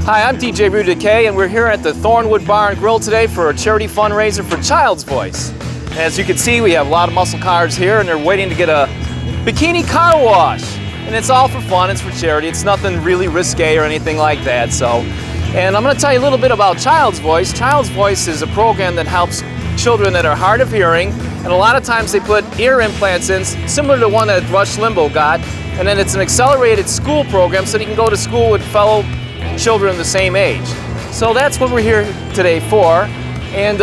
Hi, I'm DJ Rudy K, and we're here at the Thornwood Bar and Grill today for a charity fundraiser for Child's Voice. And as you can see, we have a lot of muscle cars here, and they're waiting to get a bikini car wash. And it's all for fun, it's for charity. It's nothing really risque or anything like that. And I'm going to tell you a little bit about Child's Voice. Child's Voice is a program that helps children that are hard of hearing, and a lot of times they put ear implants in, similar to the one that Rush Limbaugh got. And then it's an accelerated school program so that you can go to school with fellow children the same age. So that's what we're here today for. And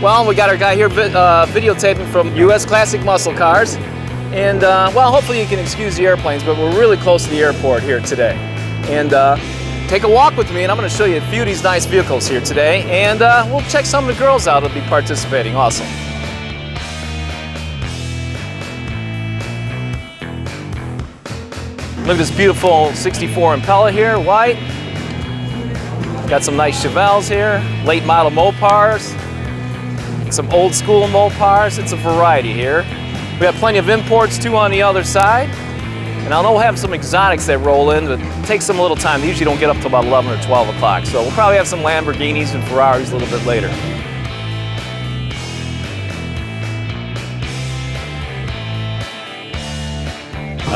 well, we got our guy here videotaping from USClassicMuscleCars. And well, hopefully you can excuse the airplanes, but we're really close to the airport here today. And take a walk with me, and I'm going to show you a few of these nice vehicles here today. And we'll check some of the girls out that'll be participating also. Look at this beautiful 64 Impala here, white. Got some nice Chevelles here, late model Mopars, and some old school Mopars. It's a variety here. We have plenty of imports too on the other side. And I know we'll have some exotics that roll in, but it takes them a little time. They usually don't get up till about 11 or 12 o'clock. So we'll probably have some Lamborghinis and Ferraris a little bit later.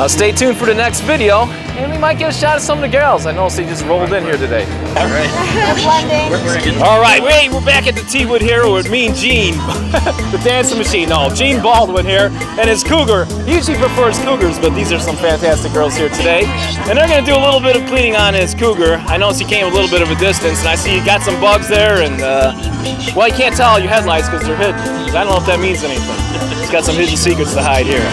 Stay tuned for the next video, and we might get a shot of some of the gals. I noticed they just rolled in here today. All right. All right, we're back at the T-Wood here with Mean Gene, the dancing machine. No, Gene Baldwin here, and his Cougar. He usually prefers Cougars, but these are some fantastic girls here today. And they're going to do a little bit of cleaning on his Cougar. I noticed he came a little bit of a distance, and I see you got some bugs there, and well, you can't tell all your headlights because they're hidden. I don't know if that means anything. It's got some hidden secrets to hide here.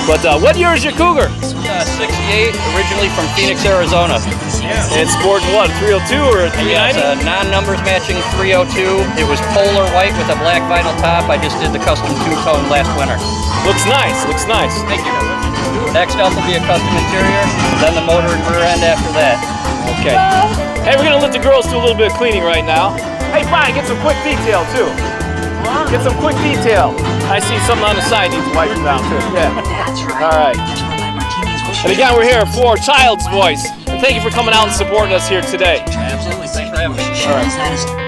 But what year is your Cougar? 68, originally from Phoenix, Arizona. Yeah. It's sporting what, 302 or 390? Yeah, it's a non-numbers matching 302. It was polar white with a black vinyl top. I just did the custom two-tone last winter. Looks nice, looks nice. Thank you. Next up will be a custom interior, then the motor and rear end after that. Okay. Hey, we're gonna let the girls do a little bit of cleaning right now. Hey, Brian, get some quick detail too. Get some quick detail. I see something on the side needs wiping down too. Yeah. All right. And again, we're here for Child's Voice. And thank you for coming out and supporting us here today. Absolutely. Thanks for having me. All right.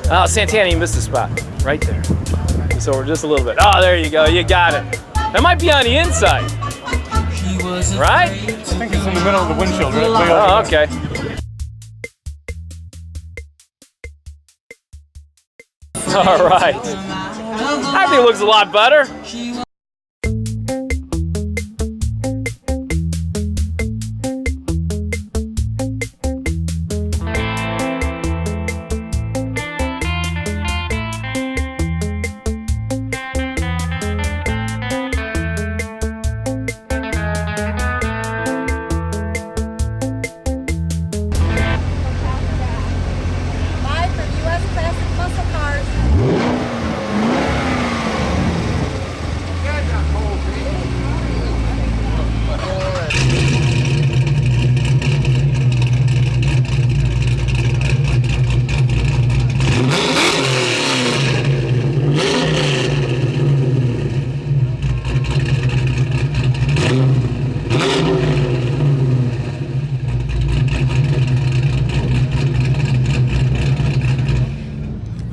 Oh, Santana, you missed the spot. Right there. Just over just a little bit. Oh, there you go. You got it. That might be on the inside. Right? I think it's in the middle of the windshield, right? Oh, okay. All right. I think it looks a lot better.